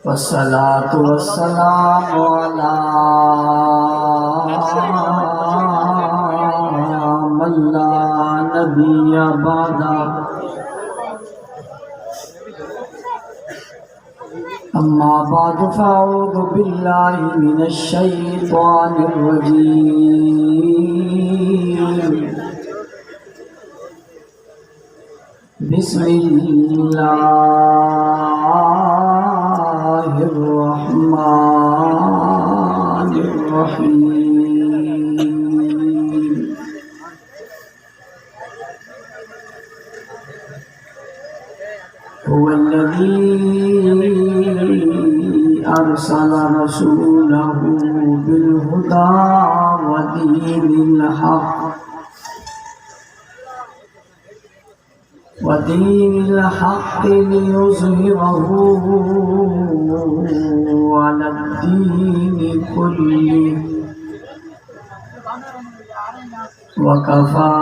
والصلاة والسلام على من لا نبي بعده أما بعد فأعوذ بالله من الشيطان الرجيم بسم الله الرحمن الرحيم هو الذي أرسل رسوله بالهدى ودين الحق ليظهره على الدين كله وكفى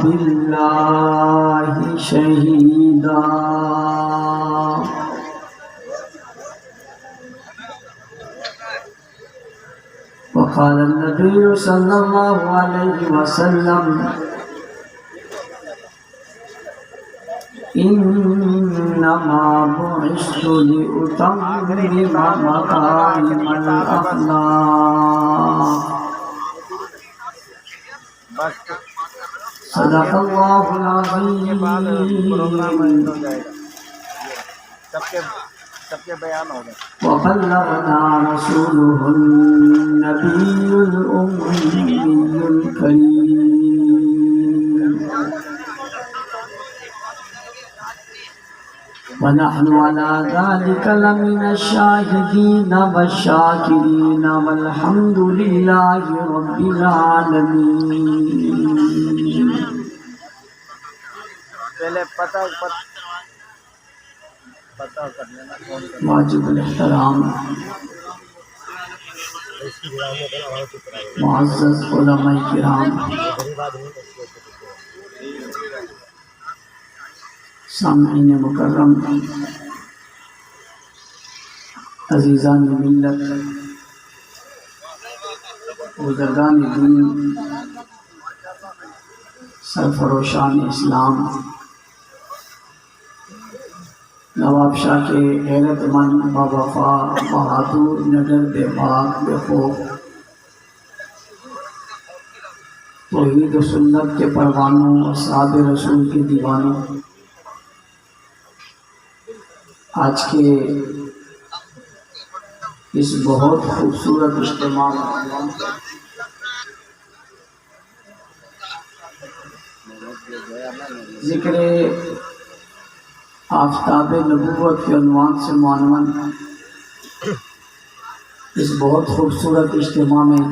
بالله شهيدا. وقال النبي صلى الله عليه وسلم إنما بعثت لأتمم مكارم الأخلاق. صدق الله العظيم. وبلغنا رسوله النبي الأمي الكريم ونحن على ذلك لمن الشاهدين والشاكرين والحمد لله رب العالمين. واجب الاحترام معزز علماء کرام، سامعین مکرم، عزیزان ملت، بزرگان دین، سرفروشان اسلام، نواب شاہ کے غیرت مند، باوفا، بہادر، نڈر، بے باک، بے خوف، توحید و سنت کے پروانوں، اصحاب رسول کے دیوانوں، آج کے اس بہت خوبصورت اجتماع میں ذکر آفتاب نبوت کے عنوان سے معنون اس بہت خوبصورت اجتماع میں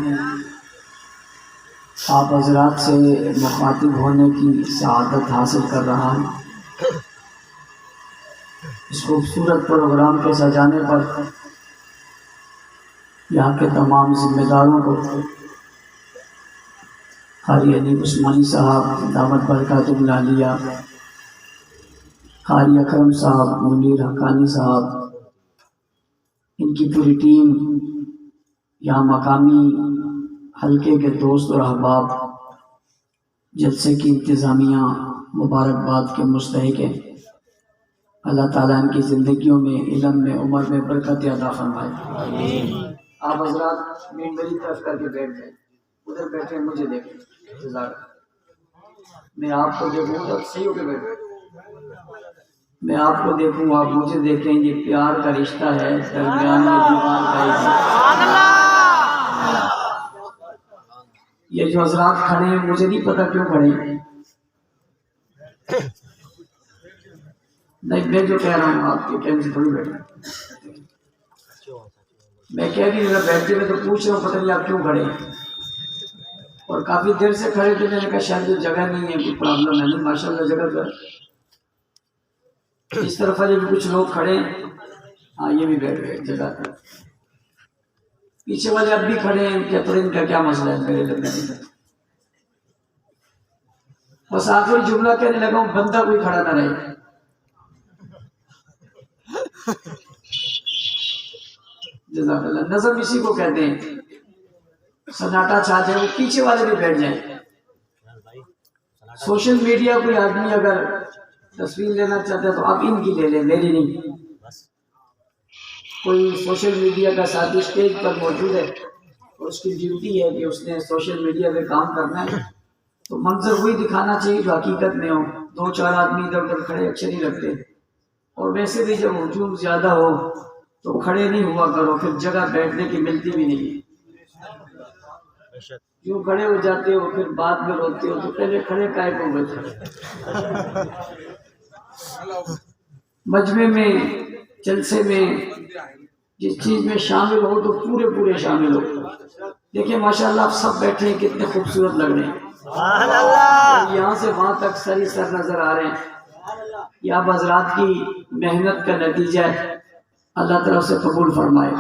آپ حضرات سے مخاطب ہونے کی سعادت حاصل کر رہا ہوں۔ اس خوبصورت پروگرام کے سجانے پر یہاں کے تمام ذمہ داروں کو، قاری ادیب عثمانی صاحب دامت برکاتہ العالیہ، قاری اکرم صاحب، منیر حقانی صاحب، ان کی پوری ٹیم، یہاں مقامی حلقے کے دوست اور احباب، جلسے کی انتظامیہ، مبارکباد کے مستحق ہیں۔ اللہ تعالیٰ ان کی زندگیوں میں، علم میں، عمر میں برکت عطا فرمائے۔ آپ حضرات میری طرف کر کے بیٹھ جائیں، ادھر بیٹھے مجھے دیکھیں، میں آپ کو دیکھوں گا، صحیح ہو کے بیٹھیں، میں آپ کو دیکھوں، آپ مجھے دیکھیں۔ یہ پیار کا رشتہ ہے، درمیان میں دیوار کا رشتہ۔ یہ جو حضرات کھڑے ہیں مجھے نہیں پتا کیوں کھڑے ہیں، نہیں میں جو کہہ رہا ہوں آپ کے کہنے سے تھوڑی بیٹھے، میں کہہ بھی نہیں بیٹھتے، میں تو پوچھ رہا ہوں پتہ نہیں آپ کیوں کھڑے ہیں، اور کافی دیر سے کھڑے تھے، میں نے کہا شاید یہ جگہ نہیں ہے، کوئی پرابلم ہے نہیں، ماشاءاللہ جگہ تو ہے۔ اس طرف جو بھی کچھ لوگ کھڑے ہیں، ہاں یہ بھی بیٹھ گئے جگہ پہ، پیچھے والے اب بھی کھڑے ہیں، کیا پر ان کا کیا مسئلہ ہے میرے لگنے میں؟ بس آخری جملہ کہنے لگا ہوں بندہ کوئی کھڑا نہ رہے. جزاک اللہ. نظم اسی کو کہتے ہیں. سناٹا چھا جائے وہ پیچھے والے بھی بیٹھ جائیں. سوشل میڈیا کوئی آدمی اگر تصویر لینا چاہتا ہے تو آپ ان کی لے لیں، میری نہیں. کوئی سوشل میڈیا کا ساتھی اسٹیج پر موجود ہے اور اس کی ڈیوٹی ہے کہ اس نے سوشل میڈیا پہ کام کرنا ہے تو منظر وہی دکھانا چاہیے جو حقیقت میں ہو. دو چار آدمی ادھر ادھر کھڑے اچھے نہیں لگتے. اور ویسے بھی جب ہجوم زیادہ ہو تو کھڑے نہیں ہوا کرو، پھر جگہ بیٹھنے کی ملتی بھی نہیں. جو کھڑے ہو جاتے ہو پھر بعد میں روتے ہو تو پہلے کھڑے کائے کو بیٹھے. مجمع میں جلسے میں جس چیز میں شامل ہو تو پورے پورے شامل ہو. دیکھیں ماشاءاللہ آپ سب بیٹھے ہیں، کتنے خوبصورت لگ رہے ہیں. یہاں سے وہاں تک سری سر نظر آ رہے ہیں. یہ آپ حضرات کی محنت کا نتیجہ ہے، اللہ تعالیٰ سے قبول فرمائے.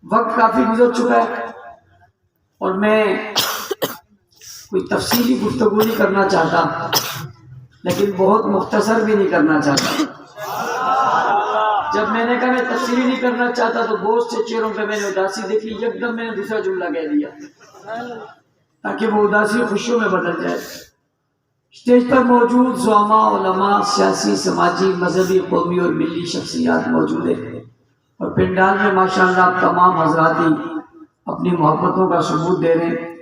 وقت کافی گزر چکا ہے اور میں کوئی تفصیلی گفتگو نہیں کرنا چاہتا لیکن بہت مختصر بھی نہیں کرنا چاہتا. جب میں نے کہا میں تفصیلی نہیں کرنا چاہتا تو بہت سے چہروں پہ میں نے اداسی دیکھی. یکدم میں نے دوسرا جملہ کہہ دیا تاکہ وہ اداسی خوشیوں میں بدل جائے. اسٹیج پر موجود زعماء، علماء، سیاسی، سماجی، مذہبی، قومی اور ملی شخصیات موجود ہیں اور پنڈال میں ماشاءاللہ آپ تمام حضرات ہی اپنی محبتوں کا ثبوت دے رہے ہیں.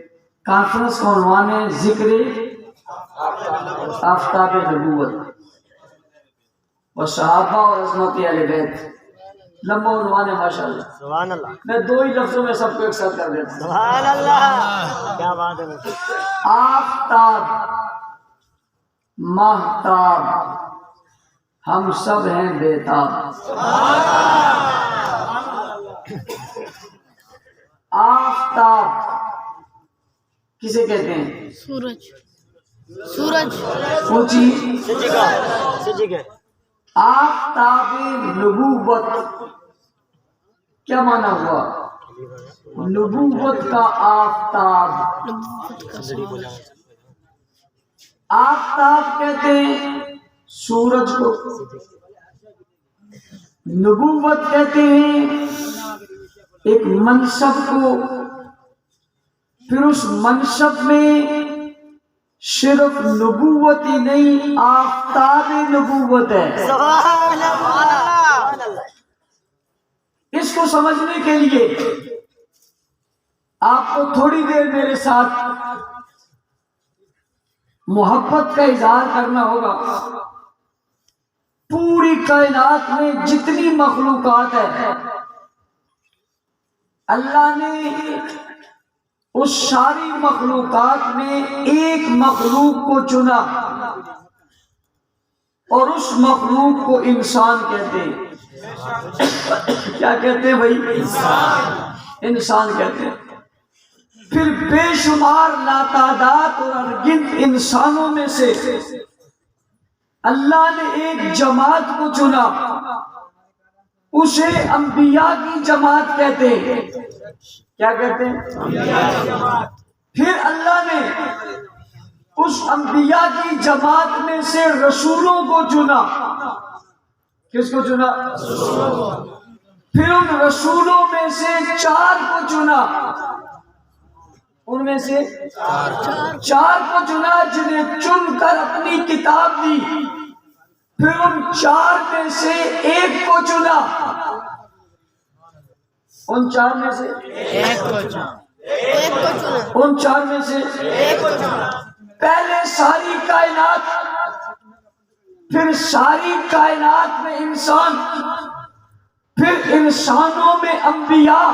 کانفرنس کا عنوان ہے ذکر آفتاب نبوت اور صحابہ اور عظمت اہل بیت. لمبا عنوان ہے ماشاءاللہ. سبحان اللہ. میں دو ہی لفظوں میں سب کو ایک ساتھ کر دیتا ہوں. سبحان اللہ. کیا بات ہے. آفتاب، ماہتاب، ہم سب ہیں بیتاب. آفتاب کسے کہتے ہیں؟ سورج. سورج. اونچی سجی کا. آفتاب نبوت کیا معنی ہوا؟ نبوت کا آفتاب. آفتاب کہتے ہیں سورج کو، نبوت کہتے ہیں ایک منصب کو. پھر اس منصب میں صرف نبوت ہی نہیں، آفتاب نبوت ہے. سبحان اللہ. اس کو سمجھنے کے لیے آپ کو تھوڑی دیر میرے ساتھ محبت کا اظہار کرنا ہوگا. پوری کائنات میں جتنی مخلوقات ہے اللہ نے اس ساری مخلوقات میں ایک مخلوق کو چنا اور اس مخلوق کو انسان کہتے ہیں. کیا کہتے ہیں بھائی؟ انسان کہتے ہیں. پھر بے شمار لاتعداد اور انگنت انسانوں میں سے اللہ نے ایک جماعت کو چنا، اسے انبیاء کی جماعت کہتے ہیں. کیا کہتے ہیں؟ پھر اللہ نے اس انبیاء کی جماعت میں سے رسولوں کو چنا. کس کو چنا؟ پھر ان رسولوں میں سے 4 کو چنا. ان میں سے 4 کو چنا جنہیں چن کر اپنی کتاب دی. پھر ان 4 میں سے 1 کو چنا. ان 4 میں سے ان 4 میں سے پہلے ساری کائنات، پھر ساری کائنات میں انسان، پھر انسانوں میں انبیاء،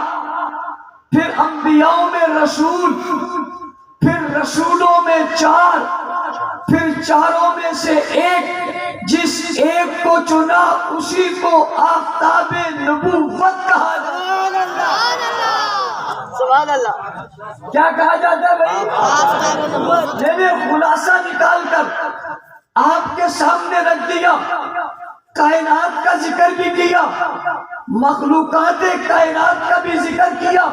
پھر انبیاءوں میں رسول، پھر رسولوں میں 4، پھر 4 میں سے 1. جس 1 کو چنا اسی کو آفتاب نبوت کہا جاتا ہے. سبحان اللہ. کیا کہا جاتا ہے بھائی؟ میں نے خلاصہ نکال کر آپ کے سامنے رکھ دیا. کائنات کا ذکر بھی کیا، مخلوقات کائنات کا بھی ذکر کیا،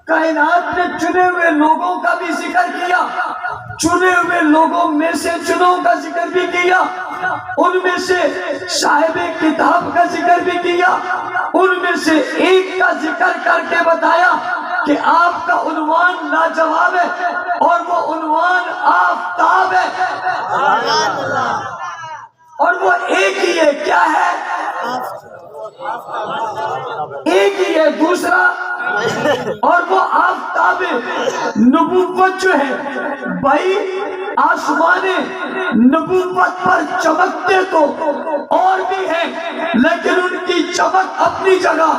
کائنات نے چنے ہوئے لوگوں کا بھی ذکر کیا، چنے ہوئے لوگوں میں سے چنوں کا ذکر بھی کیا، ان میں سے صاحب کتاب کا ذکر بھی کیا، ان میں سے ایک کا ذکر کر کے بتایا کہ آپ کا عنوان لاجواب ہے اور وہ عنوان آفتاب ہے، اور وہ ایک ہی ہے، کیا ہے؟ ایک ہی ہے، دوسرا اور وہ آفتاب نبوت جو ہے بھائی، آسمان نبوت پر چمکتے تو اور بھی ہیں، لیکن ان کی چمک اپنی جگہ،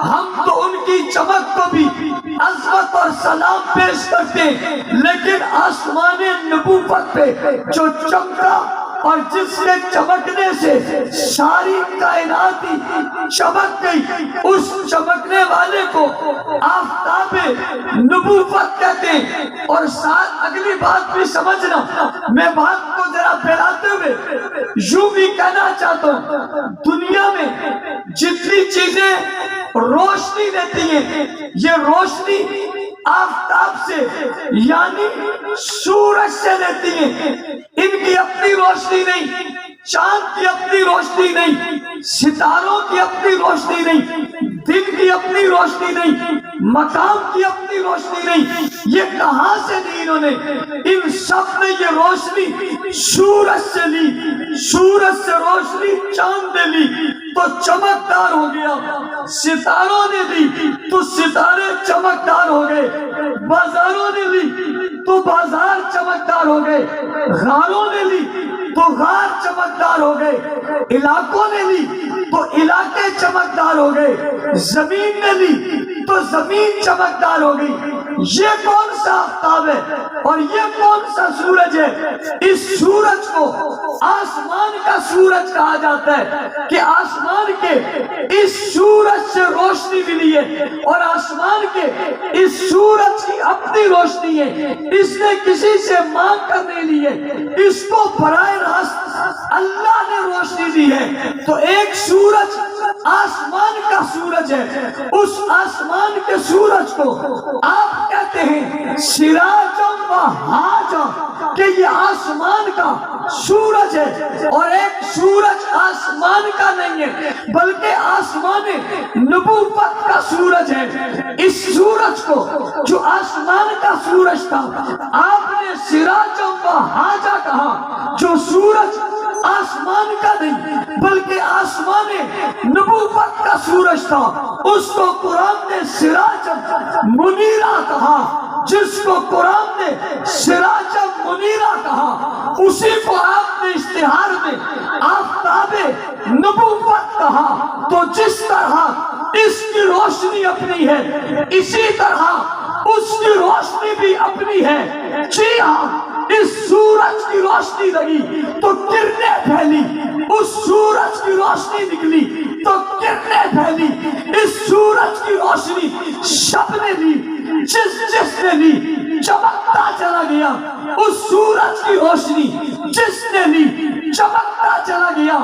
ہم تو ان کی چمک کو بھی عظمت اور سلام پیش کرتے ہیں، لیکن آسمان نبوت پہ جو چمکا اور جس کے چمکنے سے ساری کائنات ہی چمک گئی، اس چمکنے والے کو آفتاب نبوت کہتے ہیں۔ اور ساتھ اگلی بات بھی سمجھنا، میں بات کو ذرا پھیلاتے ہوئے یوں بھی کہنا چاہتا ہوں، دنیا میں جتنی چیزیں روشنی دیتی ہیں، یہ روشنی آفتاب سے یعنی سورج سے دیتی ہیں، ان کی اپنی روشنی نہیں، چاند کی اپنی روشنی نہیں، ستاروں کی اپنی روشنی نہیں، دن کی اپنی روشنی نہیں، مقام کی اپنی روشنی نہیں، یہ کہاں سے لی انہوں نے؟ ان سب نے یہ روشنی سورج سے لی، سورج سے روشنی چاند نے لی تو چمکدار ہو گیا، ستاروں نے لی تو ستارے چمکدار ہو گئے، بازاروں نے لی تو بازار چمکدار ہو گئے، غاروں نے لی تو غار چمکدار ہو گئے، علاقوں نے لی تو علاقے چمکدار ہو گئے، زمین نے لی تو زمین چمکدار ہو گئی۔ یہ کون سا آفتاب ہے اور یہ کون سا سورج ہے؟ اس سورج کو آسمان کا سورج کہا جاتا ہے کہ آسمان کے اس سورج سے روشنی ملی ہے، اور آسمان کے اس سورج کی اپنی روشنی ہے، اس نے کسی سے مانگ کر نہیں لی ہے، اس کو براہ راست اللہ نے روشنی دی ہے۔ تو ایک سورج آسمان کا سورج ہے، اس آسمان کے سورج کو آپ کہتے ہیں سراج و حاج، کہ یہ آسمان کا سورج ہے، اور ایک سورج آسمان کا نہیں ہے بلکہ آسمان نبوت کا سورج ہے۔ اس سورج کو جو آسمان کا سورج تھا آپ نے سراج و حاج کہا، جو سورج آسمان کا نہیں بلکہ آسمان نبوت کا سورج تھا، اس کو قرآن نے سراج منیرہ کہا، جس کو قرآن نے سراج منیرہ کہا، اسی کو آپ نے اشتہار میں آفتاب نبوت کہا۔ تو جس طرح اس کی روشنی اپنی ہے، اسی طرح اس کی روشنی بھی اپنی ہے۔ جی ہاں، اس سورج کی روشنی لگی تو کرنیں پھیلی، اس سورج کی روشنی نکلی تو کرنیں پھیلی، اس سورج کی روشنی سب نے لی، جس نے لی چمکتا چلا گیا، اس سورج کی روشنی جس نے لی چمکتا چلا گیا۔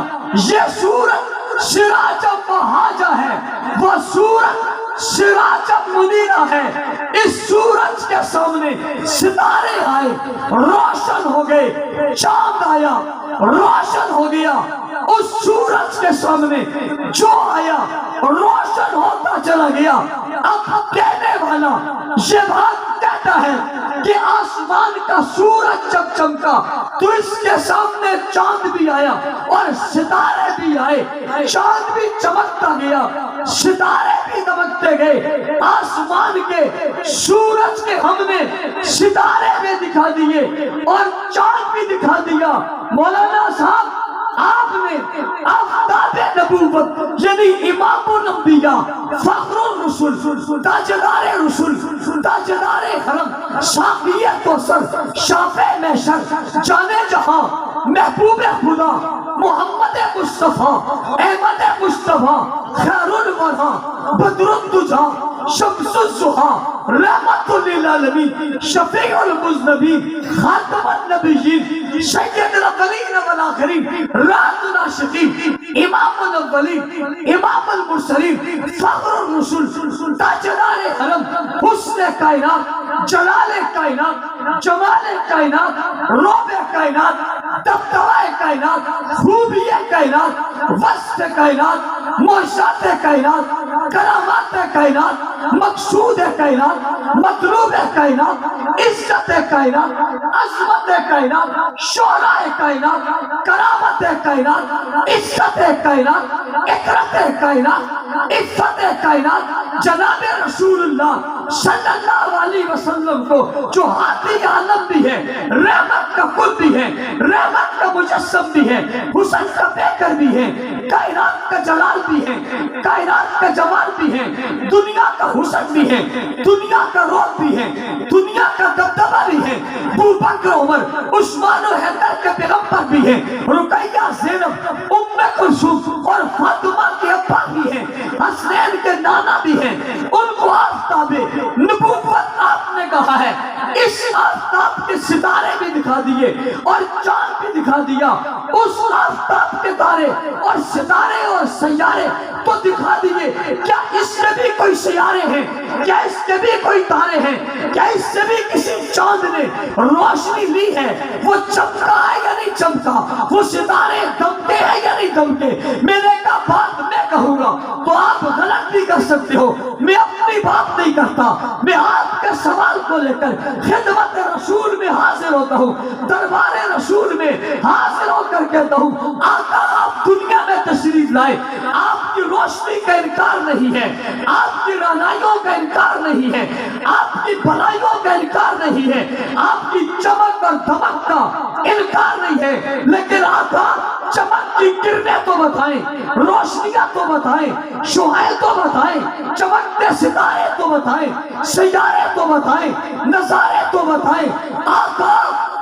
یہ سورج سراج و حاج ہے، وہ سورج سراج منیرہ ہے۔ اس سورج کے سامنے ستارے آئے، روشن ہو گئے، چاند آیا، روشن ہو گیا۔ اس سورج کے سامنے جو آیا روشن ہوتا چلا گیا۔ اب کہنے والا یہ بات کہتا ہے کہ آسمان کا سورج جب چمکا تو اس کے سامنے چاند بھی آیا اور ستارے بھی آئے، چاند بھی چمکتا گیا، ستارے بھی دمکتے گئے، آسمان کے سورج کے ہم نے ستارے بھی دکھا دیے اور چاند بھی دکھا دیا۔ مولانا صاحب آپ نے آفتاب نبوت یعنی امام الانبیاء، فخر الرسل، تاجدار رسول، تاجدار حرم، شافی کوثر، شافع محشر، جانے جہاں، محبوب خدا، محمد مصطفیٰ، احمد مصطفیٰ، خیر الورا، بدر الدجا، شمس الضحیٰ، رحمت للعالمین، شفیع المذنبین، خاتم النبیین، سید الاولین والآخرین، راز العاشقین، امام الاولین، امام المرسلین، فخر الرسل، تاجدار حرم، حسن حسن کائنات، جلال کائنات، جمال کائنات، روب کائنات، دبدبہ کائنات، خوبی کائنات، وصف کائنات، معجزات کائنات، کرامات کائنات، مقصود کائنات، مطلوب کائنات، عزت کائنات، عظمت کائنات، شعراء کائنات، کرامت کائنات، عزت کائنات، اکرت کائنات، عزت کائنات، جناب رسول اللہ صلی اللہ علیہ وسلم کو جو ہادی عالم بھی ہے، رحمت کا قطب بھی ہے، رحمت کا مجسم بھی ہے، حسن کا پیکر بھی ہے، کائنات کا جلال بھی ہے، کائنات کا جمال بھی ہے، دنیا کا حسن بھی ہے، دنیا کا روب بھی ہے، دنیا کا دبدبہ بھی ہے، ابو بکر عمر عثمان و حیدر کے پیغمبر بھی ہے، رقیہ زینب ام کلثوم اور فاطمہ کے ابا بھی ہیں، حسنین کے نانا بھی ہیں، ان کو آفتاب نبوت آپ نے کہا ہے، اس آفتاب کے ستارے بھی دکھا دیے اور چاند بھی دکھا دیا، اس آفتاب کے تارے اور ستارے اور سیارے تو دکھا دیے، کیا اس سے بھی کوئی سیارے ہیں، کیا اس سے بھی کوئی تارے ہیں، کیا اس سے بھی کسی چاند نے روشنی لی ہے، وہ چمکا ہے یا نہیں چمکا، وہ ستارے دمکے ہیں یا نہیں دمکے؟ میرے کا بات میں کہوں گا تو آپ غلط بھی کر سکتے ہو، میں اپنی بات نہیں کرتا، میں آپ کے سوال کو لے کر خدمت رسول میں حاضر ہوتا ہوں، دربار رسول میں حاضر ہو کر کہتا ہوں آقا آپ دنیا میں تشریف لائے، آپ کی روشنی کا انکار نہیں ہے، آپ کی رعنائیوں کا انکار نہیں ہے، آپ کی بھلائیوں کا انکار نہیں ہے، آپ کی چمک اور دمک کا انکار نہیں ہے، لیکن آقا چمک کی کرنیں تو بتائیں، روشنیاں تو بتائیں، شعاع تو بتائیں، چمکتے ستارے تو بتائیں، سیارے تو بتائیں، نظارے تو بتائیں، آقا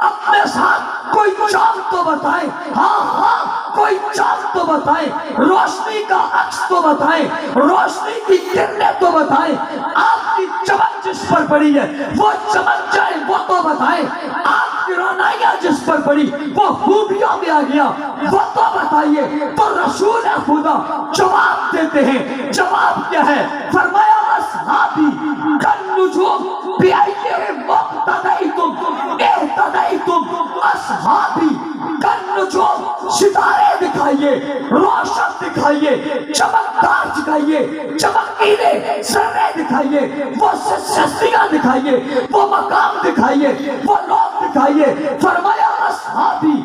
اپنے ساتھ کوئی چاند تو بتائیں، ہاں ہاں کوئی چاند تو بتائیں، روشنی کا عکس تو بتائیں، روشنی کی کرنیں تو بتائیں، آپ کی چمک جس پر پڑی ہے وہ چمک جائے وہ تو بتائیں، آپ کی رونائیاں جس پر پڑی وہ خوبیوں میں آ گیا وہ تو بتائیے۔ تو رسول خدا جواب دیتے ہیں، جواب کیا ہے؟ فرمایا اصحابی کالنجوم بأیہم اقتدیتم اہتدیتم، اصحابی کالنجوم، ستارے دکھائیے، روشن دکھائیے، چمکدار دکھائیے، چمکیلے ذرے دکھائیے، وہ سستیاں دکھائیے، وہ مقام دکھائیے، وہ لوگ دکھائیے۔ فرمایا اصحابی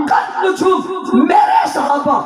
کالنجوم، میرے صحابہ،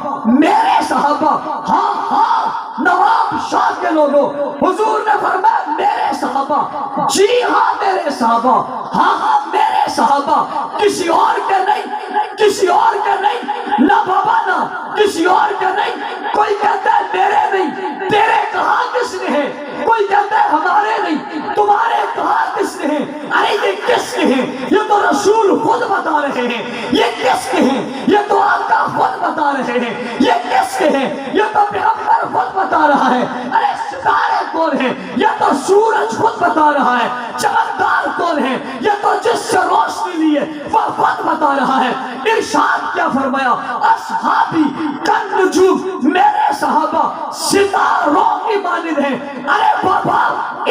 ہاں ہاں نواب شاہ کے لوگوں، حضور نے فرمایا میرے صحابہ، جی ہاں میرے صحابہ، ہاں ہاں میرے صحابہ، کسی اور کے نہیں، کسی اور کے نہیں، نہ بابا نہ کسی اور کے نہیں۔ کوئی کہتا ہے میرے نہیں، تیرے کہاں کس نے ہے؟ کوئی کہتا ہے ہمارے نہیں، تمہارے کہاں کس نے ہے؟ ارے یہ کس کے ہیں؟ یہ تو رسول خود بتا رہے ہیں، یہ کس کے ہیں؟ یہ تو آقا خود بتا رہے ہیں، یہ کس کے ہیں؟ یہ تو پیغمبر خود بتا رہا ہے۔ ارے ستارے کون ہیں؟ یہ تو سورج خود بتا رہا ہے۔ چمکدار کون ہے؟ یہ تو جس سے روشنی لی ہے وہ خود بتا رہا ہے۔ ارشاد کیا فرمایا؟ اصحابی کالنجوم، میرے صحابہ ستاروں کی مانند ہیں۔ ارے بابا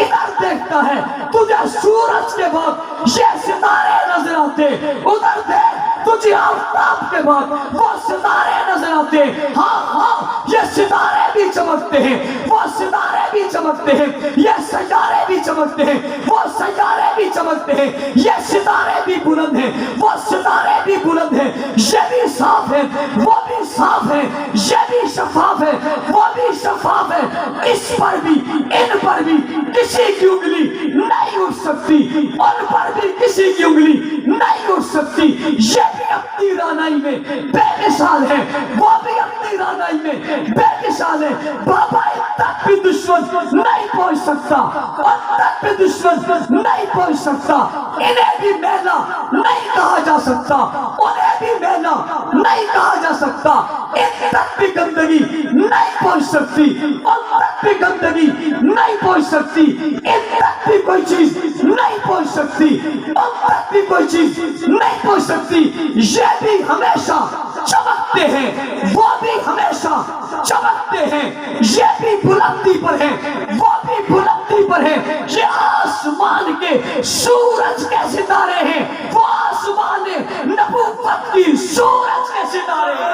ادھر دیکھتا ہے تجھے سورج کے بعد یہ ستارے نظر آتے، ادھر دیکھ تجھے آفتاب کے بعد وہ ستارے نظر آتے۔ ہاں ہاں یہ ستارے بھی چمکتے ہیں، وہ ستارے بھی چمکتے ہیں، یہ سیارے بھی چمکتے ہیں، وہ سیارے بھی چمکتے ہیں، یہ ستارے بھی بلند ہیں، وہ ستارے بھی بلند ہیں، یہ بھی صاف ہے، وہ بھی صاف ہے، یہ بھی شفاف ہے، وہ بھی شفاف ہے۔ اس پر بھی ان پر بھی کسی کی انگلی نہیں اٹھ سکتی، ان پر بھی کسی کی انگلی نہیں اٹھ سکتی۔ یہ بھی اپنی رانائی میں بے مثال ہے، وہ بھی اپنی رانائی میں بے مثال ہے۔ بابا ان تک بھی دشمن نہیں پہنچ سکتا، ان تک بھی دشمن نہیں پہنچ سکتا، انہیں بھی میلا نہیں کہا جا سکتا، انہیں بھی میلا نہیں کہا جا سکتا، ان تک بھی گندگی نہیں پہنچ سکتی، ان تک بھی گندگی نہیں پہنچ سکتی، ان تک بھی کوئی چیز نہیں پہنچ سکتی، ان تک بھی کوئی چیز نہیں پہنچ سکتی۔ یہ بھی ہمیشہ چمکتے ہیں، وہ بھی ہمیشہ چمکتے ہیں، یہ بھی بلندی پر ہیں، وہ بھی بلندی پر ہے، یہ آسمان کے سورج کے ستارے ہیں، وہ آسمان نبوت کی سورج کے ستارے ہیں۔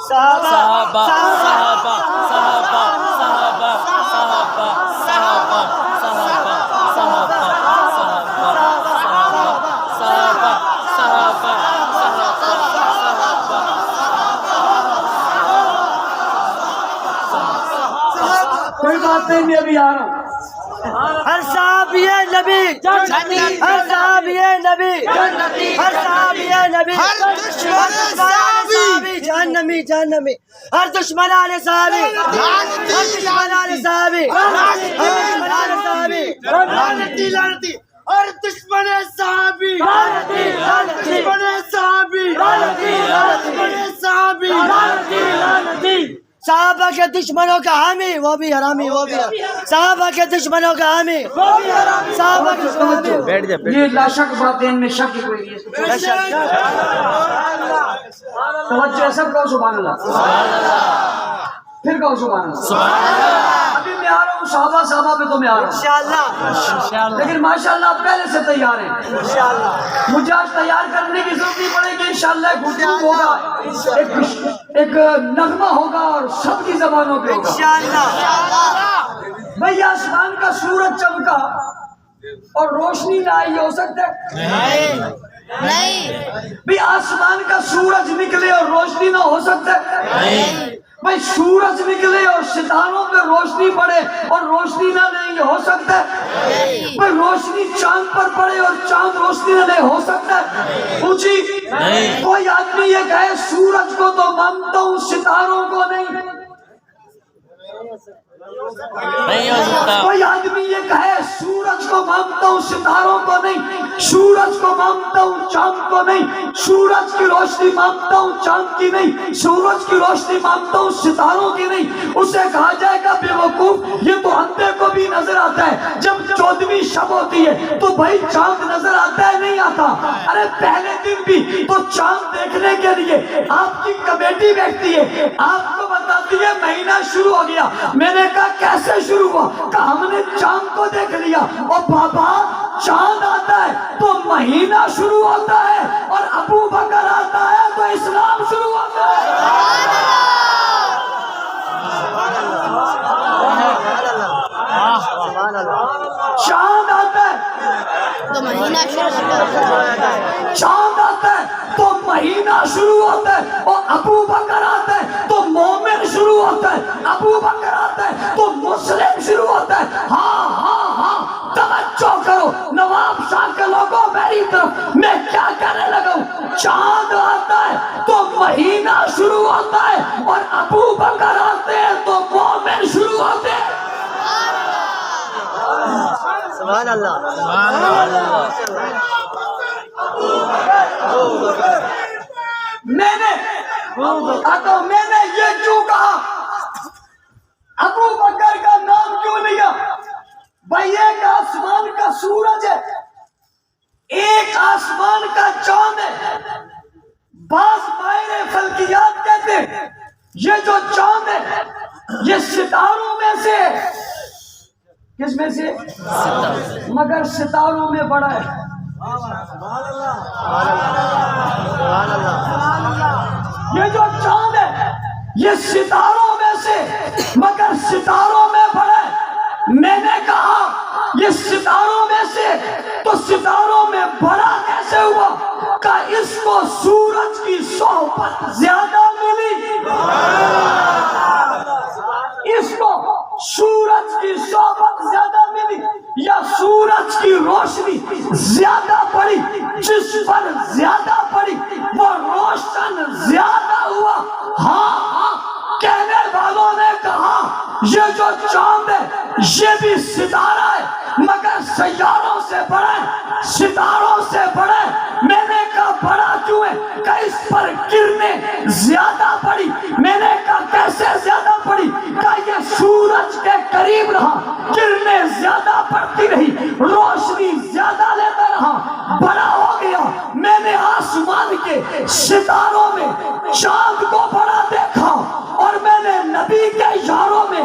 صحابہ صحابہ صحابہ صحابہ صحابہ صحابہ صحابہ کوئی بات نہیں، میں ابھی آ رہا ہوں۔ ہر صحابی نبی ہر صحابی نبی ہر صحابی نبی ہر دشمن صحابی جہنمی جہنمی ہر دشمن علی صحابی ہر دشمن علی صحابی ہر دشمن علی صحابی لعنتی لعنتی ہر دشمن صحابی لعنتی لعنتی دشمن صحابی لعنتی لعنتی صحابی لعنتی لعنتی صحابہ کے دشمنوں کا حامی وہ بھی حرامی وہ بھی صحابہ کے دشمنوں کا حامی وہ بھی حرامی صحابہ کے دشمنوں بیٹھ جا یہ لا شک بات ہے، ان میں شک ہی کوئی نہیں ہے۔ توجہ ہے، سب کہو سبحان اللہ، پھر کہو سبحان اللہ۔ ابھی میں آ رہا ہوں، صحابہ پہ تو میں آ رہا ہوں، انشاءاللہ لیکن ماشاءاللہ آپ پہلے سے تیار ہیں۔ انشاءاللہ مجھے آج تیار کرنے کی ضرورت نہیں پڑے گی، انشاءاللہ ایک گفتگو ہوگا، ایک نغمہ ہوگا اور سب کی زبانوں پہ ہوگا۔ انشاءاللہ بھئی آسمان کا سورج چمکا اور روشنی نہ آئی، ہو سکتا ہے؟ نہیں بھئی آسمان کا سورج نکلے اور روشنی نہ ہو سکتا ہے؟ بھئی سورج نکلے اور ستاروں پہ روشنی پڑے اور روشنی نہ لے، یہ ہو سکتا ہے؟ بھئی روشنی چاند پر پڑے اور چاند روشنی نہ لے، ہو سکتا ہے؟ پوچھی کوئی آدمی یہ کہے سورج کو تو مانتا ہوں ستاروں کو نہیں، نہیں ہو سکتا۔ کوئی آدمی یہ کہے سورج کو مانتا ہوں ستاروں کو نہیں، سورج کو مانتا ہوں چاند کو نہیں، سورج کی روشنی مانتا ہوں چاند کی نہیں، سورج کی روشنی مانتا ہوں ستاروں کی نہیں، اسے کہا جائے گا بے وقوف، یہ تو اندھے کو بھی نظر آتا ہے، جب 14ویں شب ہوتی ہے تو بھائی چاند نظر آتا ہے نہیں آتا؟ ارے پہلے دن بھی تو چاند دیکھنے کے لیے آپ کی کمیٹی بیٹھتی ہے، آپ کو بتاتی ہے مہینہ شروع ہو گیا، میں نے کہا کیسے شروع ہوا؟ کہا ہم نے چاند کو دیکھ لیا، اور بابا چاند آتا ہے تو مہینہ شروع ہوتا ہے، اور ابو بکر آتا ہے تو اسلام شروع ہوتا ہے۔ چاند آتا ہے تو مہینہ شروع ہوتا ہے، چاند آتا ہے تو مہینہ شروع ہوتا ہے، اور ابو بکر آتا ہے تو مومن شروع ہوتا ہے، ابو بکر آتا ہے تو مسلم شروع ہوتا ہے۔ ہاں ہاں ہاں توجہ کرو نواب شاہ کے لوگوں، میری طرف میں کیا کہنے لگا ہوں؟ چاند آتا ہے تو مہینہ شروع ہوتا ہے، اور ابو بکر آتے ہیں تو مومن شروع ہوتے ہیں۔ سبحان اللہ میں نے یہ کیوں کہا؟ ابو بکر کا نام کیوں لیا؟ بھائی ایک آسمان کا سورج ہے، ایک آسمان کا چاند ہے۔ بعض ماہر فلکیات کہتے ہیں یہ جو چاند ہے یہ ستاروں میں سے ہے۔ کس میں سے؟ مگر ستاروں میں بڑا ہے۔ یہ جو چاند ہے یہ ستاروں میں سے مگر ستاروں میں بڑا ہے۔ میں نے کہا یہ ستاروں میں سے تو ستاروں میں بڑا کیسے ہوا؟ کہ اس کو سورج کی صحبت زیادہ ملی، اس کو سورج کی صحبت زیادہ ملی، یا سورج کی روشنی زیادہ پڑی، جس پر زیادہ پڑی وہ روشن زیادہ ہوا۔ ہاں ہاں کہنے والوں نے کہا یہ جو چاند ہے یہ بھی ستارہ ہے مگر سیاروں سے بڑا ہے، ستاروں سے بڑا ہے۔ میں نے کہا بڑا کیوں ہے؟ کہ اس پر کرنیں زیادہ پڑی۔ میں نے کہا کیسے زیادہ پڑی؟ کہ یہ سورج کے قریب رہا، کرنیں زیادہ پڑتی رہی، روشنی زیادہ لیتا رہا، بڑا ہو گیا۔ میں نے آسمان کے ستاروں میں چاند کو بڑا دیکھا، اور میں نے نبی کے یاروں میں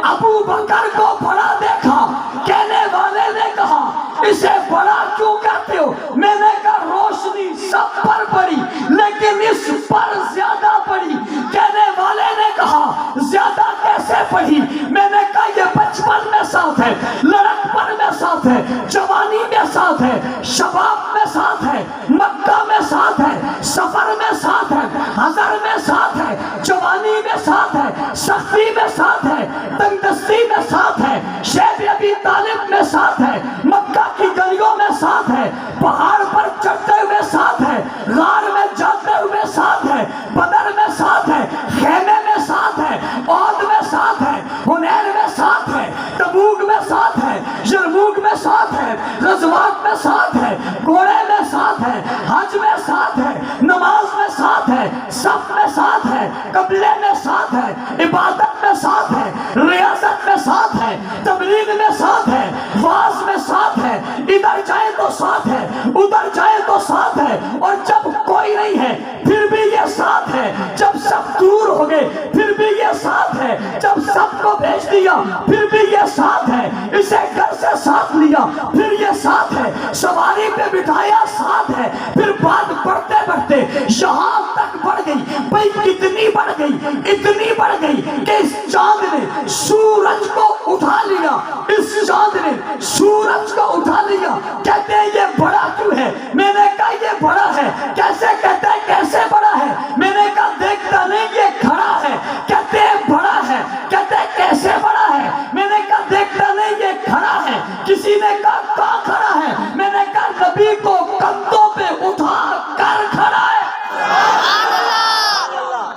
ابو بکر کو بڑا دیکھا، کہنے والے نے کہا اسے بڑا کیوں کہتے ہو؟ میں نے کہا روشنی سب پر پڑی لیکن اس پر زیادہ پڑی۔ کہنے والے نے کہا زیادہ کیسے پڑی؟ میں نے کہا یہ بچپن میں ساتھ ہے، لڑکپن میں ساتھ ہے، جوانی میں ساتھ ہے، شباب میں ساتھ ہے، مکہ میں ساتھ ہے، سفر میں ساتھ ہے، حضر میں ساتھ ہے، جوانی میں ساتھ ہے، سختی میں ساتھ ہے، تنگ دستی میں ساتھ ہے، شیب ابی طالب میں ساتھ ہے، مکہ کی گلیوں میں ساتھ ہے، پہاڑ پر چڑھتے ہوئے ساتھ ہے، غار میں جاتے ہوئے ساتھ ہے، بدر میں ساتھ ہے، خیمے میں ساتھ ہے، عہد میں ساتھ ہے، حنین میں ساتھ ہے، تبوک میں ساتھ ہے، یرموک میں ساتھ ہے، غزوات میں ساتھ ہے، گھوڑے میں ساتھ ہے، حج میں ساتھ ہے، نماز میں ساتھ ہے، صف میں ساتھ ہے، قبلے میں ساتھ ہے، عبادت میں ساتھ ہے، ریاضت میں ساتھ ہے، تبلیغ میں ساتھ ہے، واز میں ساتھ ہے، ادھر جائے تو ساتھ ہے، ادھر جائے تو ساتھ ہے، اور جب کوئی نہیں ہے پھر بھی یہ ساتھ ہے، جب سب دور ہو گئے پھر بھی یہ ساتھ ہے، جب سب کو بھیج دیا پھر بھی یہ ساتھ ہے، اسے گھر سے ساتھ لیا پھر یہ ساتھ ہے، سواری پہ بٹھایا ساتھ ہے، پھر بات بڑھتے بڑھتے یہاں تک بڑھ گئی، بھئی کتنی بڑھ گئی، اتنی بڑھ گئی کہ اس چاند نے سورج کو اٹھا لیا، اس چاند نے سورج کو اٹھا لیا۔ کہتے ہیں یہ بڑا کیوں ہے؟ میں نے کہا یہ بڑا ہے۔ کیسے؟ کہتے ہیں کیسے بڑا ہے؟ میں نے کہا دیکھتا نہیں یہ کھڑا ہے۔ کہتے ہیں بڑا ہے۔ کہتے ہیں کیسے بڑا ہے؟ میں نے کہا دیکھتا نہیں یہ کھڑا ہے۔ کسی نے کہا کہاں کھڑا ہے؟ میں نے کہا نبی کو کندھوں پہ اٹھا کر کھڑا ہے۔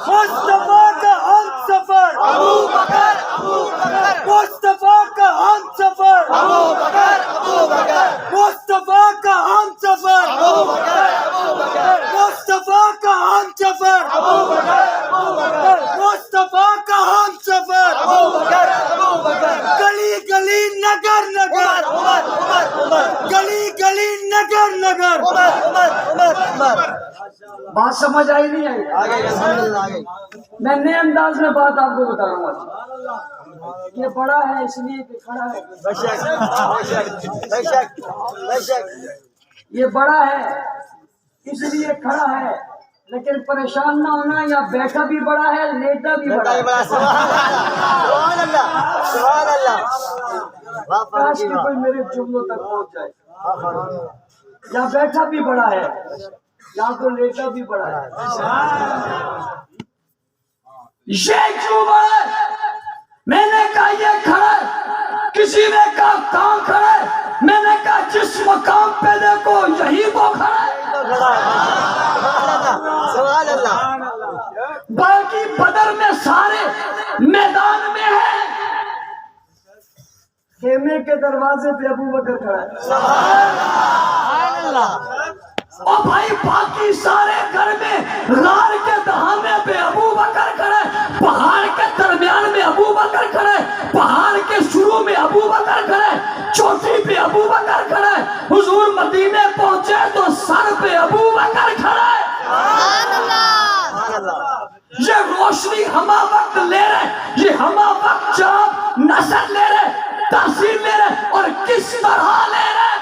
مصطفیٰ کا ہم سفر ابو بکر، مصطفیٰ کا ہم سفر ابو بکر، مصطفیٰ کا ہم سفر ابو بکر، مصطفیٰ کا ہم سفر ابو بکر، مصطفیٰ کا ہم سفر ابو بکر، گلی گلی نگر نگر، گلی گلی نگر نگر۔ بات سمجھ آئی نہیں آئی؟ میں نئے انداز میں بات آپ کو بتا رہا ہوں۔ یہ بڑا ہے اس لیے کہ کھڑا ہے، یہ بڑا ہے اس لیے کھڑا ہے، لیکن پریشان نہ ہونا، یا بیٹھا بھی بڑا ہے لیٹا بھی بڑا ہے۔ سبحان اللہ، سبحان اللہ۔ کاش کہ کوئی میرے جملوں تک پہنچ جائے۔ یا بیٹھا بھی بڑا ہے، یا تو لیٹا بھی بڑا ہے۔ یہ کیوں بڑا ہے؟ میں نے کہا یہ کھڑا ہے۔ کسی نے کہا کہاں کھڑا ہے؟ میں نے کہا جس مقام پہ دیکھو یہی تو کھڑا ہے۔ سبحان اللہ۔ باقی بدر میں سارے میدان میں ہیں، خیمے کے دروازے پہ ابو بکر کھڑا ہے۔ سبحان اللہ۔ اور بھائی باقی سارے گھر میں غار کے دہانے پہ ابو بکر کھڑے، پہاڑ کے درمیان میں ابو بکر کھڑے، پہاڑ کے شروع میں ابو بکر کھڑے، چوٹی پہ ابو بکر کھڑے، حضور مدینے پہنچے تو سر پہ ابو بکر کھڑے۔ یہ روشنی ہما وقت لے رہے، یہ ہما وقت جاب نصر لے رہے، تحصیل لے رہے، اور کس طرح لے رہے؟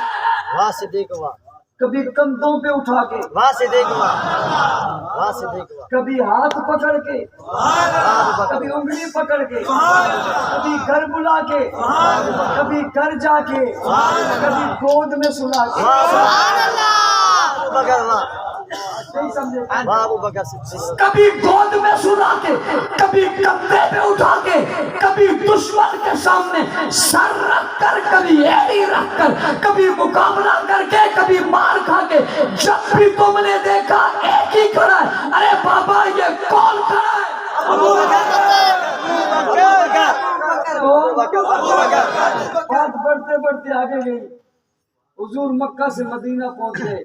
واہ صدیق واہ، کبھی کندھوں پہ اٹھا کے، واہ صدیق واہ، واہ صدیق واہ، کبھی ہاتھ پکڑ کے، کبھی انگلی پکڑ کے، کبھی گھر بلا کے، کبھی گھر جا کے، کبھی گود میں سلا کے۔ ابو بکر واہ، نہیں سمجھے؟ واہ ابو بکر صدیق، کبھی گود میں سلا کے، کبھی کندھے پہ اٹھا کے، کبھی دشمن کے سامنے سر رکھ کر، کبھی ایڑی رکھ کر، کبھی مقابلہ کر کے، کبھی مار کھا کے۔ جب بھی تم نے دیکھا ایک ہی کھڑا ہے۔ ارے بابا یہ کون کھڑا ہے؟ ابو بکر، بات بڑھتے بڑھتے آگے گئی، حضور مکہ سے مدینہ پہنچے،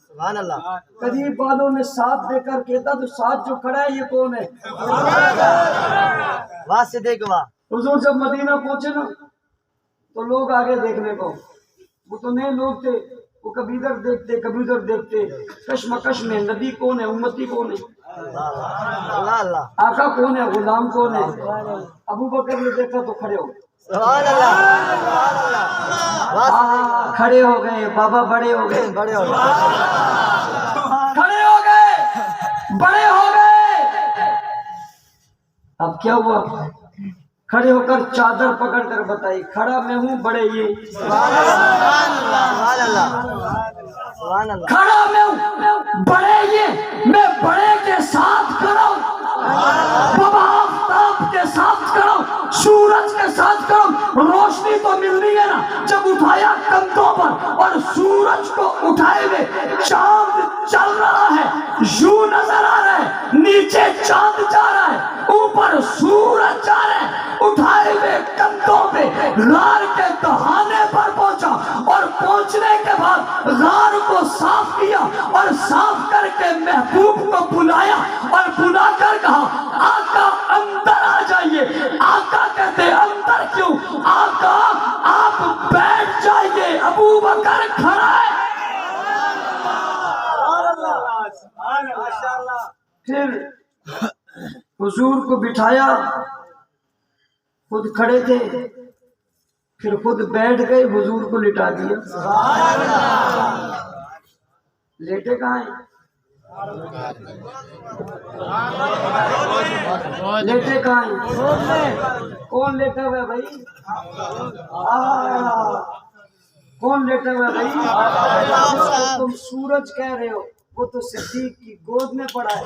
سبحان اللہ، قریب والوں نے ساتھ دے کر کہتا تو ساتھ جو کھڑا ہے یہ کون ہے؟ واہ صدیق واہ، حضور جب مدینہ پہنچے نا تو لوگ آگے دیکھنے کو، وہ تو نئے لوگ تھے، وہ کبھی ادھر دیکھتے کبھی ادھر دیکھتے، کشمکش میں نبی کون ہے، امتی کون ہے، اللہ اللہ آقا کون ہے، غلام کون ہے۔ ابو بکر نے دیکھا تو کھڑے ہو گئے، سبحان اللہ سبحان اللہ کھڑے ہو گئے، بابا بڑے ہو گئے، بڑے ہو گئے کھڑے ہو گئے، بڑے ہو گئے۔ اب کیا ہوا، کھڑے ہو کر چادر پکڑ کر بتائی، کھڑا میں ہوں، بڑے یہ، سبحان اللہ سبحان اللہ سبحان اللہ کھڑا میں ہوں، بڑے یہ، میں بڑے کے ساتھ کھڑا ہوں، بابا آفتاب کے ساتھ کھڑا ہوں، سورج کے ساتھ کھڑا ہوں۔ روشنی تو ملنی ہے نا، جب اٹھایا کندھوں پر اور سورج کو اٹھائے ہوئے چاند چل رہا ہے، یوں نظر آ رہا ہے، نیچے چاند جا رہا ہے، اوپر سورج جا رہا ہے، اٹھائے ہوئے کندھوں پہ غار کے دہانے پر پہنچا، اور پہنچنے کے بعد غار کو صاف کیا، اور صاف کر کے محبوب کو بلایا، اور بلا کر کہا آقا اندر آ جائیے۔ آقا کہتے اندر کیوں، آقا آپ بیٹھ جائیے، ابو بکر کھڑا ہے۔ پھر حضور کو بٹھایا، خود کھڑے تھے، پھر خود بیٹھ گئے، حضور کو لٹا دیا۔ لیٹے کہاں ہیں، لیٹے کہاں ہیں، کون لیٹا ہوا ہے بھائی، کون لیٹا ہوا ہے بھائی، تم سورج کہہ رہے ہو، وہ تو صدیق کی گود میں پڑا ہے۔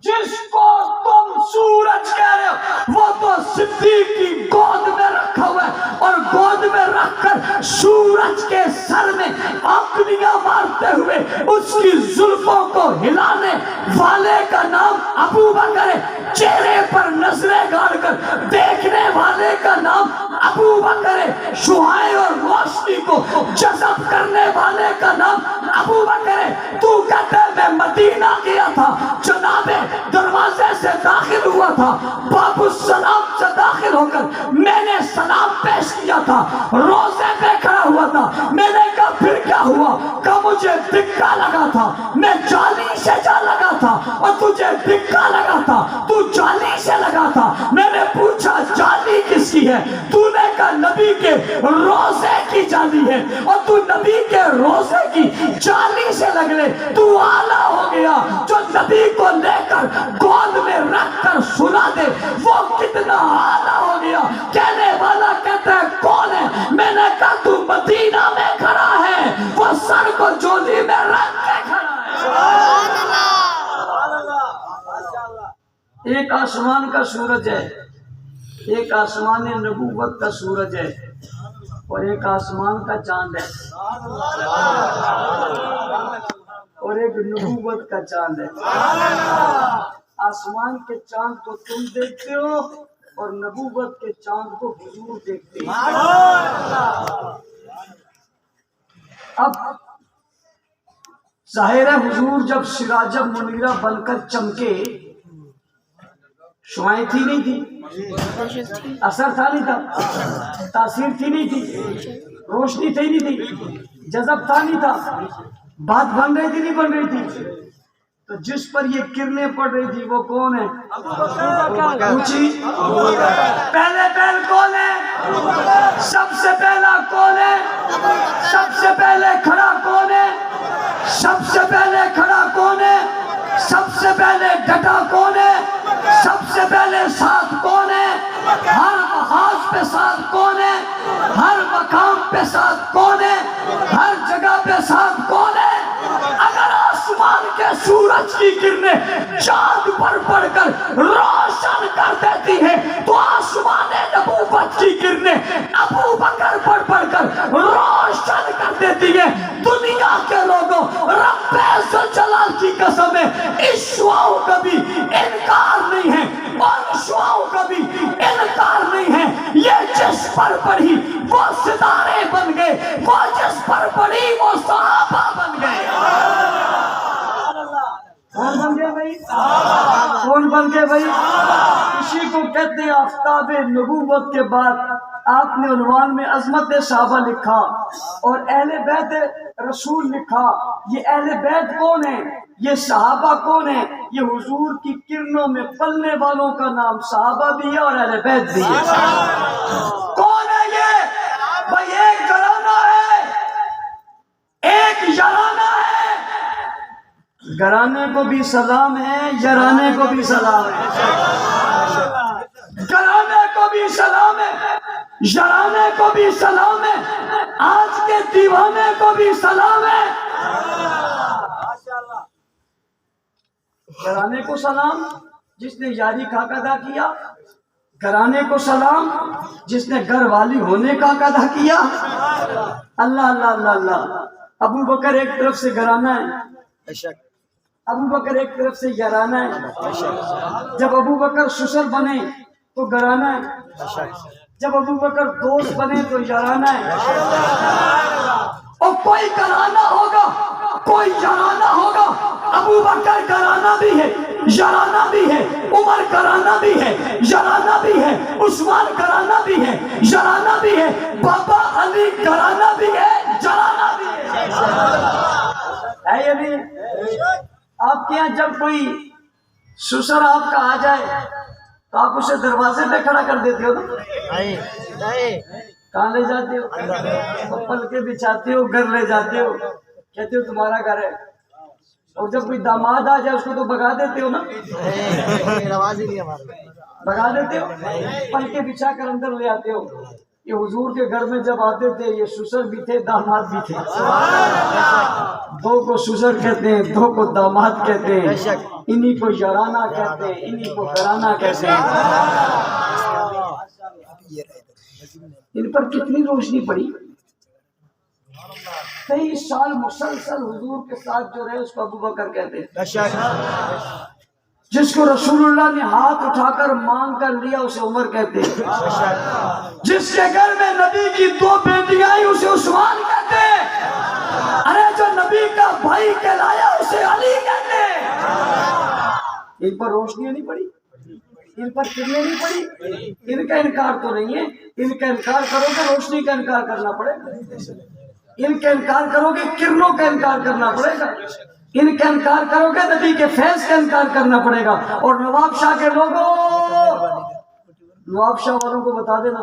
جس کو تم سورج کہہ رہے ہو وہ تو صدیق کی گود میں رکھا ہوا ہے، اور گود میں رکھ کر سورج کے سر میں انگلیاں مارتے ہوئے اس کی زلفوں کو ہلانے والے کا نام ابو بکر ہے، چہرے پر نظریں گاڑ کر دیکھنے والے کا نام ابو بکر ہے، شعاع اور روشنی کو جذب کرنے والے کا نام ابو بکر ہے۔ تو کہتے میں مدینہ گیا تھا، جناب دروازے سے داخل ہوا تھا، باب السلام سے داخل ہو کر میں نے سلام پیش کیا تھا، روزے پہ کھڑا ہوا تھا، میں نے کہا پھر کیا ہوا، کہ مجھے دھکا لگا تھا، میں جالی سے جا لگا تھا، اور تجھے دھکا لگا تھا، تو جالی سے لگا تھا۔ میں نے پوچھا جالی کس کی ہے، تو نے کہا نبی کے روزے کی جالی ہے، اور تو نبی کے روزے کی جالی سے لگ لے، تو آلہ ہو گیا۔ جو نبی کو لے کر گود میں رکھ کر سنا دے وہ کتنا آلہ ہو گیا۔ کہنے والا کہتا ہے کون ہے، میں نے کہا تو مدینہ میں کھڑا ہے، وہ سر کو جولی میں رکھ کے کھڑا ہے۔ ایک آسمان کا سورج ہے، ایک آسمان نبوت کا سورج ہے، اور ایک آسمان کا چاند ہے، اور ایک نبوت کا چاند ہے۔ آسمان کے چاند کو تم دیکھتے ہو، اور نبوت کے چاند کو حضور دیکھتے ہیں۔ اب ظاہر ہے حضور جب سراج منیرہ بن کر چمکے، شعائیں تھی نہیں تھی، اثر تھا نہیں تھا، تاثیر تھی نہیں تھی، روشنی تھی نہیں تھی، جذب تھا نہیں تھا، بات بن رہی تھی نہیں بن رہی تھی، تو جس پر یہ کرنیں پڑ رہی تھی وہ کون ہے، پوچھی پہلے پہل کون ہے، سب سے پہلا کون ہے، سب سے پہلے کھڑا کون ہے، سب سے پہلے کھڑا کون ہے، سب سے پہلے ڈٹا کون ہے، سب سے پہلے ساتھ کون ہے، ہر محاذ پہ ساتھ کون ہے، ہر مقام پہ ساتھ کون ہے، ہر جگہ پہ ساتھ کون ہے۔ اگر آسمان کے سورج کی کرنیں چاند پر پڑ کر روشن کر دیتی ہے تو آسمان نبوت کی کرنیں ابو بکر پر پڑ کر روشن کر دیتی ہے۔ دنیا کے لوگوں رب ذوالجلال کی قسم ہے، اس شعاؤں کا بھی انکار نہیں ہے، اور شعاؤں کا بھی انکار نہیں ہے۔ یہ جس پر پڑھی وہ ستارے بن گئے، وہ جس پر پڑھی وہ صحابہ بن گئے۔ کون بن گئے بھائی، کون بن گئے بھائی، اسی کو کہتے ہیں آفتاب نبوت کے بعد آپ نے عنوان میں عظمت صحابہ لکھا اور اہل بیت رسول لکھا. یہ اہل بیت کون ہیں؟ یہ صحابہ کون ہیں؟ یہ حضور کی کرنوں میں پلنے والوں کا نام صحابہ بھی ہے اور اہل بیت بھی ہے. کون ہے یہ؟ بھائی ایک گھرانہ ہے، ایک یارانہ ہے. گھرانے کو بھی سلام ہے، یارانے کو بھی سلام ہے. گھرانے کو بھی سلام ہے، یارانے کو بھی سلام ہے، آج کے دیوانے کو بھی سلام ہے. گھرانے کو سلام جس نے یاری کا حق ادا کیا، گھرانے کو سلام جس نے گھر والی ہونے کا حق ادا کیا. اللہ اللہ اللہ اللہ. ابو بکر ایک طرف سے گھرانہ ہے، ابو بکر ایک طرف سے یارانہ ہے. جب ابو بکر سسر بنے تو گھرانہ ہے، جب ابو بکر دوست بنے تو یارانہ ہے. اور کوئی گھرانہ ہوگا، کوئی یارانہ ہوگا. ابو بکر گھرانہ بھی ہے، یارانہ بھی ہے. عمر گھرانہ بھی ہے، یارانہ بھی ہے. عثمان گھرانہ بھی ہے، یارانہ بھی ہے. بابا علی گھرانہ بھی ہے، یارانہ بھی ہے. ہے یہ نہیں؟ آپ کے یہاں جب کوئی سسر آپ کا آ جائے تو آپ اسے دروازے پہ کھڑا کر دیتے ہو نا؟ کہاں لے جاتے ہو؟ پلکیں بچھاتے ہو، گھر لے جاتے ہو، کہتے ہو تمہارا گھر ہے. اور جب کوئی داماد آ جائے اس کو تو بھگا دیتے ہو نا؟ بھگا دیتے ہو، پلکیں بچھا کر اندر لے آتے ہو. یہ حضور کے گھر میں جب آتے تھے یہ سسر بھی تھے، داماد بھی تھے. دو کو سسر کہتے ہیں، دو کو داماد کہتے ہیں، انہی کو یارانہ کہتے ہیں، انہی کو گھرانہ کہتے ہیں. ان پر کتنی روشنی پڑی. 23 سال مسلسل حضور کے ساتھ جو رہے اس کو ابو بکر کہتے ہیں. جس کو رسول اللہ نے ہاتھ اٹھا کر مانگ کر لیا اسے عمر کہتے ہیں. جس کے گھر میں نبی کی 2 بیٹیاں آئی اسے عثمان کہتے ہیں. ارے جو نبی کا بھائی کہلایا اسے علی کہتے ہیں. ان پر روشنی نہیں پڑی، ان پر کرنے نہیں پڑی. ان کا انکار تو نہیں ہے. ان کا انکار کرو گے روشنی کا انکار کرنا پڑے گا. ان کا انکار کرو گے کرنوں کا انکار کرنا پڑے گا. ان کا انکار کرو گے نبی کے فیض کا انکار کرنا پڑے گا. اور نواب شاہ کے لوگوں، نواب شاہ والوں کو بتا دینا،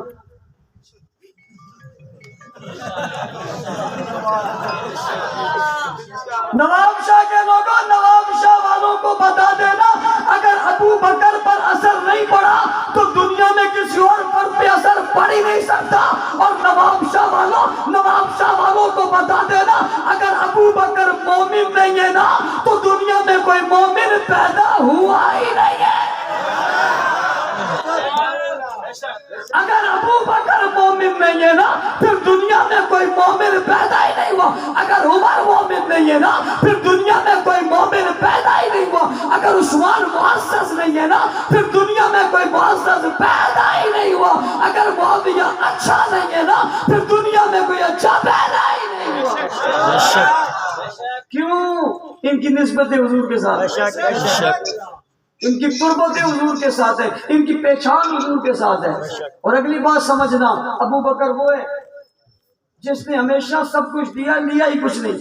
نواب شاہ کے لوگوں، نواب شاہ والوں کو بتا دینا اگر ابو بکر پر اثر نہیں پڑا تو دنیا میں کسی اور پر پہ اثر پڑ ہی نہیں سکتا. اور نواب شاہ والوں کو بتا دینا اگر ابو بکر مومن نہیں ہے نا تو دنیا میں کوئی مومن پیدا ہوا ہی نہیں ہے. اگر ابو بکر مومن نہیں ہے نا پھر دنیا میں کوئی مومن پیدا ہی نہیں ہوا. اگر عمر مومن نہیں ہے نا پھر دنیا میں کوئی مومن پیدا ہی نہیں ہوا. اگر عثمان معزز نہیں ہے نا پھر دنیا میں کوئی معزز پیدا ہی نہیں ہوا. اگر معاویہ اچھا نہیں ہے نا پھر دنیا میں کوئی اچھا پیدا ہی نہیں ہوا. کیوں؟ ان کی نسبت حضور کے ساتھ، ان کی قربت حضور کے ساتھ ہے، ان کی پہچان حضور کے ساتھ ہے. اور اگلی بات سمجھنا، ابو بکر وہ ہے جس نے ہمیشہ سب کچھ دیا، لیا ہی کچھ نہیں.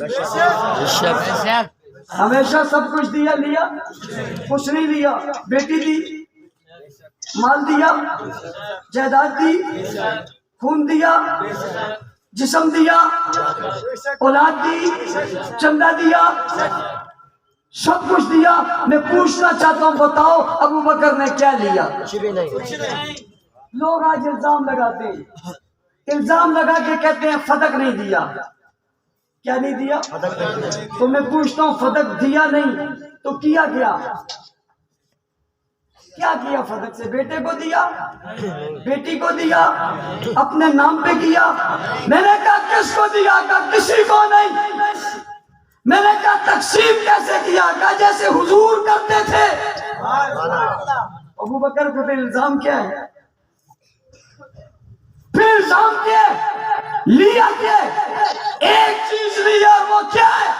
ہمیشہ سب کچھ دیا، لیا کچھ نہیں لیا. بیٹی دی، مال دیا، جائیداد دی، خون دیا، جسم دیا، اولاد دی، چندہ دیا، سب کچھ دیا. میں پوچھنا چاہتا ہوں بتاؤ ابو بکر نے کیا لیا؟ لوگ آج الزام لگاتے ہیں، الزام لگا کے کہتے ہیں فدق نہیں دیا. کیا نہیں دیا؟ تو میں پوچھتا ہوں فدق دیا نہیں تو کیا کیا؟ کیا کیا؟ فدق سے بیٹے کو دیا، بیٹی کو دیا، اپنے نام پہ کیا. میں نے کہا کس کو دیا؟ کہا کسی کو نہیں. میں نے کہا تقسیم کیسے کیا؟ کہا جیسے حضور کرتے تھے. ابو بکر پہ الزام کیا ہے؟ پھر الزام کیا ہے؟ لیا کیا ہے؟ ایک چیز لیا، وہ کیا ہے؟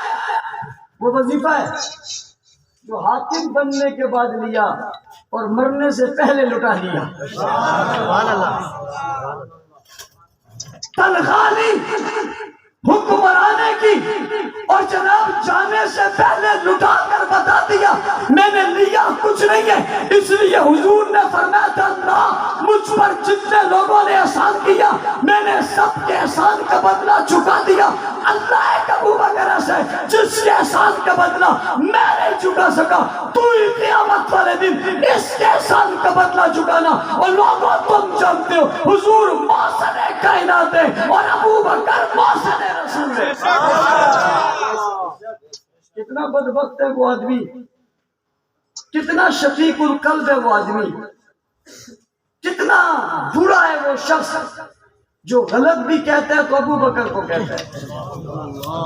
وہ وظیفہ ہے جو حاکم بننے کے بعد لیا اور مرنے سے پہلے لٹا لیا. تنخواہ لی حکمرانے کی اور جناب جانے سے پہلے لٹا کر بتا دیا میں نے لیا کچھ نہیں ہے. اس لیے حضور نے فرمایا تھا اللہ مجھ پر جتنے لوگوں نے احسان کیا میں نے سب کے احسان کا بدلہ چکا دیا. اللہ ابو بکر سے جس کے احسان کا بدلہ میں نہیں چکا سکا تو ہی قیامت والے دن اس کے احسان کا بدلہ چکانا. اور لوگوں تم جانتے ہو حضور محسن کائنات ہے اور ابو بکر محسن رسول ہے. کتنا بدبخت ہے وہ آدمی, کتنا شفیق القلب ہے وہ آدمی, کتنا برا ہے وہ شخص جو غلط بھی کہتا ہے تو ابو بکر کو کہتا ہے.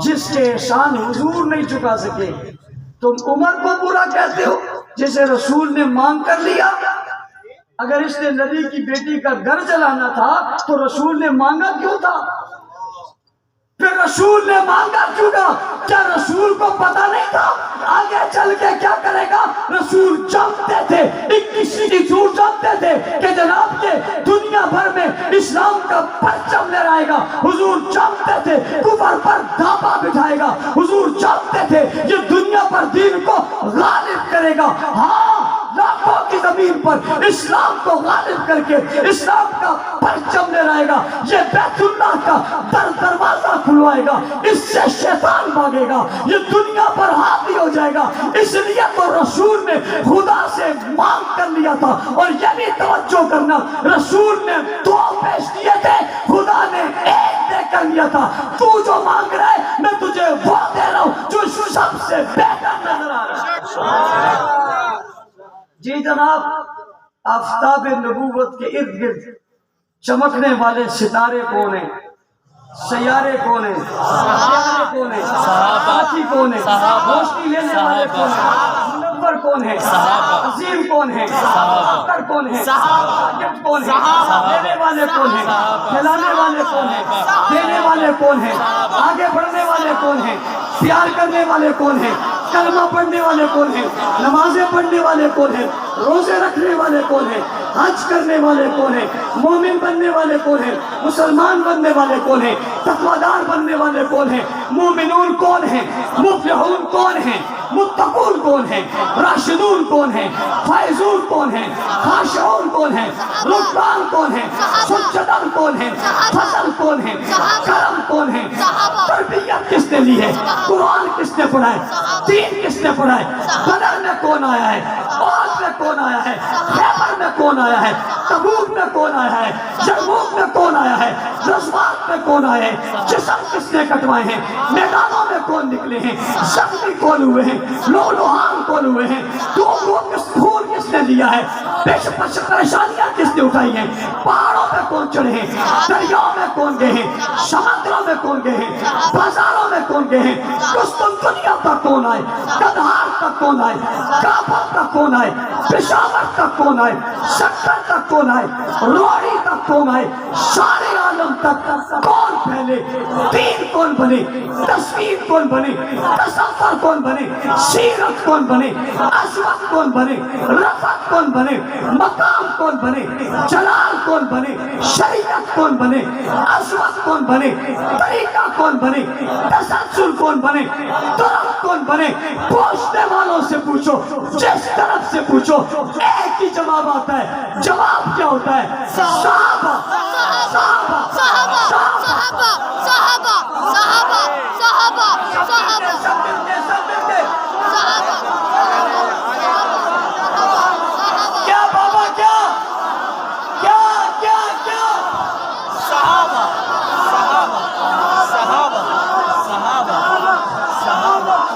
جس کے احسان حضور نہیں چکا سکے تم عمر کو برا کہتے ہو جسے رسول نے مانگ کر لیا. اگر اس نے نبی کی بیٹی کا گھر جلانا تھا تو رسول نے مانگا کیوں تھا؟ پھر رسول نے مانگا کیوں تھا؟ کیا رسول کو پتا نہیں تھا آگے چل کے کیا کرے گا؟ رسول جانتے تھے, کسی کی جھوٹ جانتے تھے کہ جناب کے دنیا بھر میں اسلام کا پرچم لہرائے گا. حضور جانتے تھے کفر پر دھاپا بٹھائے گا. حضور جانتے تھے یہ دنیا پر دین کو غالب کرے گا. ہاں لاکھوں کی زمین پر اسلام کو غالب کر کے اسلام کا پرچم لہرائے گا. یہ بیت اللہ کا دروازہ کھلوائے گا, اس سے شیطان بھاگے گا, یہ دنیا پر حاوی ہو جائے گا. اس لیے تو رسول نے خدا سے مانگ کر لیا تھا. اور یہ بھی توجہ کرنا رسول نے 2 پیش کیے تھے, خدا نے 1 دے کر لیا تھا. تو جو مانگ رہا ہے میں تجھے وہ دے رہا ہوں جو سب سے بہتر نظر آ رہا ہے. جی جناب, آفتاب نبوت کے ارد گرد چمکنے والے ستارے کون ہیں؟ سیارے کون ہیں؟ سیارے کون ہیں؟ ساتھی کون ہیں؟ روشنی لینے والے کون ہیں؟ منور کون ہے؟ عظیم کون ہے؟ اکبر کون ہے؟ واجب کون ہے؟ دینے والے کون ہیں؟ کھلانے والے کون ہیں؟ دینے والے کون ہیں؟ آگے بڑھنے والے کون ہیں؟ پیار کرنے والے کون ہیں؟ کلمہ پڑھنے والے کون ہیں؟ نمازیں پڑھنے والے کون ہیں؟ روزے رکھنے والے کون ہیں؟ حج کرنے والے کون ہیں؟ مومن بننے والے کون ہیں؟ مسلمان بننے والے کون ہیں؟ تقویدار بننے والے کون ہیں؟ مومنون کون ہیں؟ مفلحون کون ہیں؟ متقون کون ہیں؟ راشدون کون ہیں؟ فائزون کون ہیں؟ خاشعون کون ہیں؟ رکبان کون ہیں؟ سجدان کون ہیں؟ فضل کون ہیں؟ کرم کون ہیں؟ تربیت کس نے لی ہے؟ قرآن کس نے پڑھا ہے؟ دین کس نے پڑھا ہے؟ بدر میں کون آیا ہے؟ احد میں کون آیا ہے؟ خیبر میں کون آیا ہے؟ تبوک میں کون آیا ہے؟ یرموک میں کون آیا ہے؟ غزوات میں کون آیا ہے؟ جسم کس نے کٹوائے ہیں؟ میدانوں میں کون نکلے ہیں؟ زخمی کون ہوئے ہیں؟ لولوہان کون ہوئے ہیں؟ خون کس نے لیا ہے؟ پریشانیاں کس نے اٹھائی ہیں؟ پہاڑوں میں کون چڑھے ہیں؟ دریاؤں میں کون گئے ہیں؟ سمندروں میں کون گئے ہیں؟ بازاروں میں کون گئے ہیں؟ قسطنطنیہ تک کون آئے؟ قندھار تک کون آئے؟ کعبہ تک کون آئے؟ پشاور تک کون آئے؟ سکر تک کون آئے؟ روڑی تک کون آئے؟ سارے عالم تک کون پھیلے؟ دین کون بنے؟ تصویر کون بنے؟ تصور کون بنے؟ سیرت کون بنے؟ عظمت کون بنے؟ رفعت کون بنے؟ مقام کون بنے؟ جلال کون بنے؟ شریعت کون بنے؟ عظمت کون بنے؟ طریقہ کون بنے؟ تسلسل کون بنے؟ طرف کون بنے؟ پوچھنے والوں سے پوچھو, جس طرف سے پوچھو ایک ہی جواب آتا ہے. جواب کیا ہوتا ہے؟ صحابہ. صحابہ صحابہ صحابہ صحابہ صحابہ